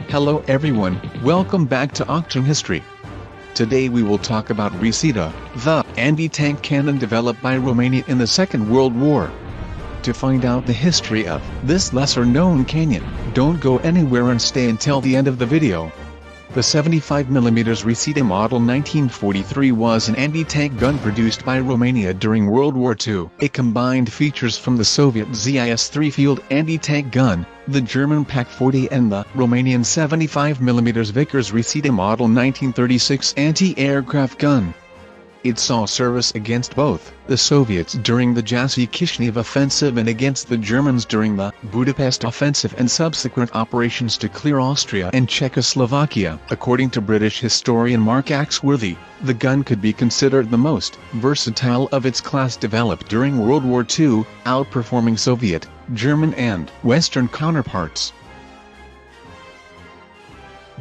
Hello everyone, welcome back to Achtung History. Today we will talk about Resita, the anti-tank cannon developed by Romania in the Second World War. To find out the history of this lesser-known cannon, don't go anywhere and stay until the end of the video. The 75mm Resita Model 1943 was an anti-tank gun produced by Romania during World War II. It combined features from the Soviet ZIS-3 field anti-tank gun, the German Pak-40 and the Romanian 75mm Vickers Resita Model 1936 anti-aircraft gun. It saw service against both the Soviets during the Jassy-Kishinev offensive and against the Germans during the Budapest offensive and subsequent operations to clear Austria and Czechoslovakia. According to British historian Mark Axworthy, the gun could be considered the most versatile of its class developed during World War II, outperforming Soviet, German and Western counterparts.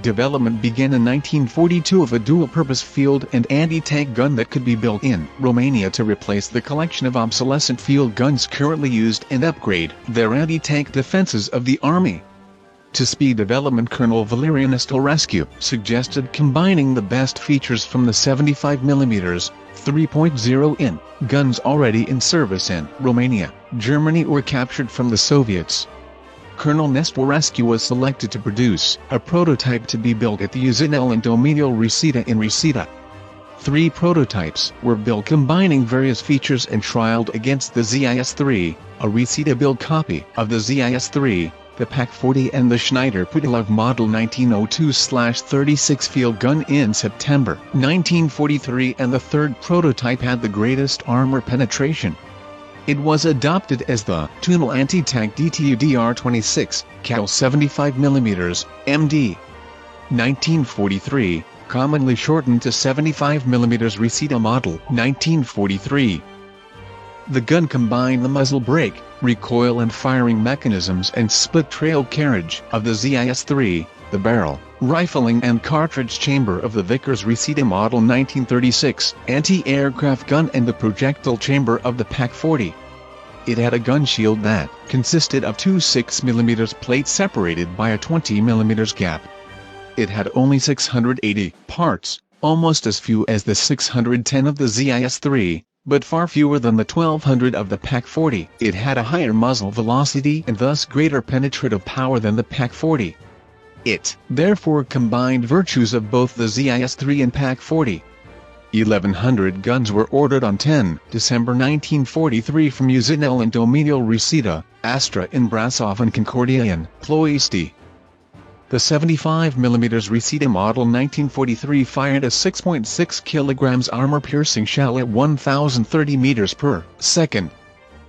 Development began in 1942 of a dual-purpose field and anti-tank gun that could be built in Romania to replace the collection of obsolescent field guns currently used and upgrade their anti-tank defenses of the army. To speed development, Colonel Valerian Stolrescu suggested combining the best features from the 75mm 3.0-in guns already in service in Romania, Germany or captured from the Soviets. Colonel Nestorescu was selected to produce a prototype to be built at the Uzinel and Domeniul Resita in Resita. 3 prototypes were built combining various features and trialed against the ZIS-3, a Resita-built copy of the ZIS-3, the Pak-40 and the Schneider Putilov Model 1902/36 field gun in September 1943, and the third prototype had the greatest armor penetration. It was adopted as the Tunnel Anti-Tank DTU-DR-26, Cal 75mm, MD. 1943, commonly shortened to 75mm Resita Model 1943. The gun combined the muzzle brake, recoil and firing mechanisms and split trail carriage of the ZIS-3, the barrel, rifling and cartridge chamber of the Vickers Resita Model 1936 anti-aircraft gun and the projectile chamber of the Pak-40. It had a gun shield that consisted of 2 6mm plates separated by a 20mm gap. It had only 680 parts, almost as few as the 610 of the ZIS-3, but far fewer than the 1200 of the Pak-40. It had a higher muzzle velocity and thus greater penetrative power than the Pak-40. It, therefore, combined virtues of both the ZIS-3 and Pak-40. 1,100 guns were ordered on 10 December 1943 from Uzinel and Domeniul Resita, Astra in Brasov and Concordia in Ploiești. The 75mm Resita Model 1943 fired a 6.6 kg armor-piercing shell at 1,030 meters per second.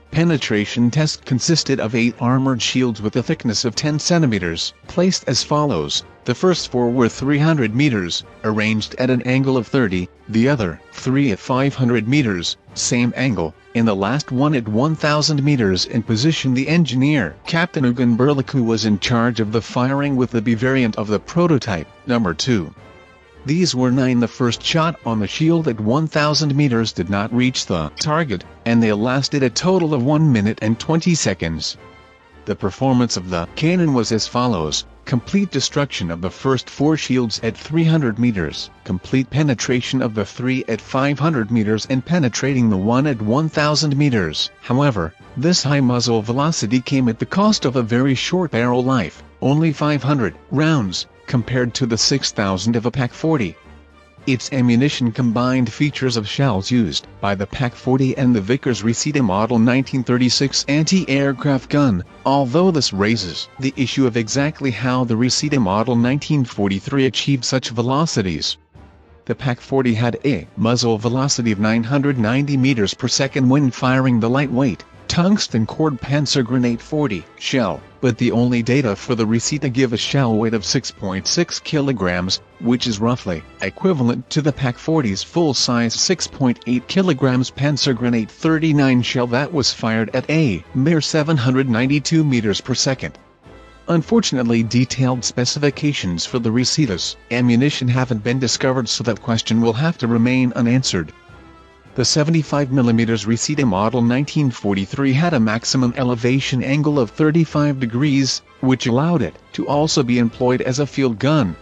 Penetration test consisted of 8 armored shields with a thickness of 10 centimeters, placed as follows: the first 4 were 300 meters, arranged at an angle of 30, the other 3 at 500 meters, same angle, and the last one at 1,000 meters in position. The engineer, Captain Eugen Berlicu, was in charge of the firing with the B variant of the prototype, number 2. These were 9. The first shot on the shield at 1,000 meters did not reach the target, and they lasted a total of 1 minute and 20 seconds. The performance of the cannon was as follows: complete destruction of the first 4 shields at 300 meters, complete penetration of the 3 at 500 meters and penetrating the 1 at 1,000 meters. However, this high muzzle velocity came at the cost of a very short barrel life, only 500 rounds, compared to the 6,000 of a Pak-40. Its ammunition combined features of shells used by the Pak-40 and the Vickers Resita Model 1936 anti-aircraft gun, although this raises the issue of exactly how the Resita Model 1943 achieved such velocities. The Pak-40 had a muzzle velocity of 990 meters per second when firing the lightweight tungsten cord Panzergranate 40 shell, but the only data for the Resita give a shell weight of 6.6 kilograms, which is roughly equivalent to the Pak-40's full-size 6.8 kilograms Panzergranate 39 shell that was fired at a mere 792 meters per second. Unfortunately, detailed specifications for the Resita's ammunition haven't been discovered, so that question will have to remain unanswered. The 75mm Resita Model 1943 had a maximum elevation angle of 35 degrees, which allowed it to also be employed as a field gun.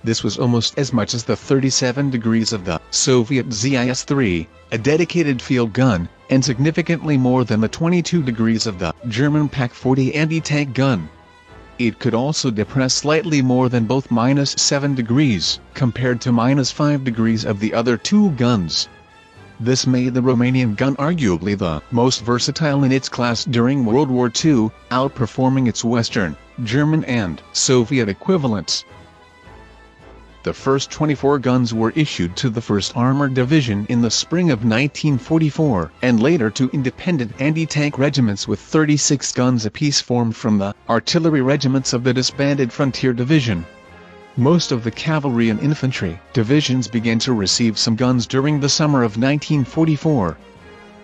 This was almost as much as the 37 degrees of the Soviet ZIS-3, a dedicated field gun, and significantly more than the 22 degrees of the German Pak-40 anti-tank gun. It could also depress slightly more than both -7 degrees, compared to -5 degrees of the other two guns. This made the Romanian gun arguably the most versatile in its class during World War II, outperforming its Western, German and Soviet equivalents. The first 24 guns were issued to the 1st Armored Division in the spring of 1944, and later to independent anti-tank regiments with 36 guns apiece formed from the artillery regiments of the disbanded Frontier Division. Most of the cavalry and infantry divisions began to receive some guns during the summer of 1944.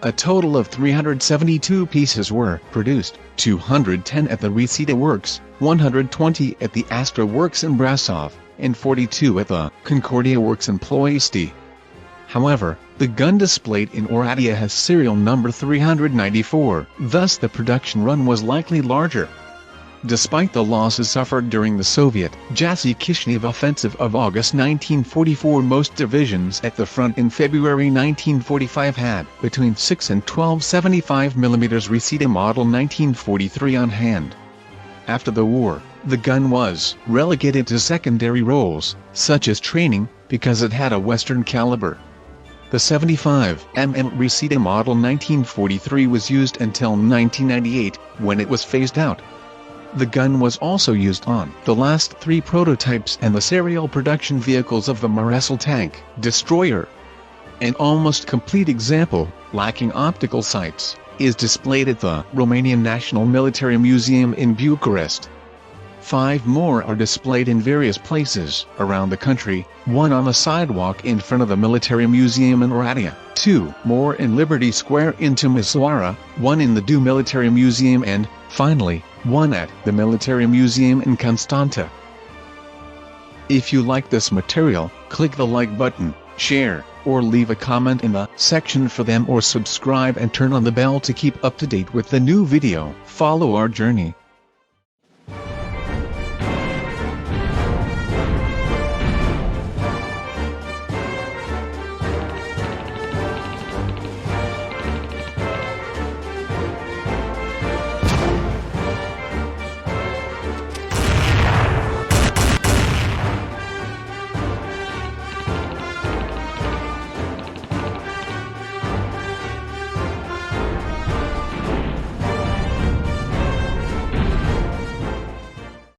A total of 372 pieces were produced, 210 at the Resita Works, 120 at the Astra Works in Brasov, and 42 at the Concordia Works in Ploiești. However, the gun displayed in Oradea has serial number 394, thus the production run was likely larger. Despite the losses suffered during the Soviet Jassy-Kishinev offensive of August 1944, most divisions at the front in February 1945 had between 6 and 12 75mm Resita Model 1943 on hand. After the war, the gun was relegated to secondary roles, such as training, because it had a Western caliber. The 75mm Resita Model 1943 was used until 1998, when it was phased out. The gun was also used on the last 3 prototypes and the serial production vehicles of the Maresl tank destroyer. An almost complete example, lacking optical sights, is displayed at the Romanian National Military Museum in Bucharest. 5 more are displayed in various places around the country, 1 on the sidewalk in front of the Military Museum in Oradea, 2 more in Liberty Square in Timisoara, 1 in the Du Military Museum and, finally, 1 at the Military Museum in Constanta. If you like this material, click the like button, share, or leave a comment in the section for them, or subscribe and turn on the bell to keep up to date with the new video. Follow our journey.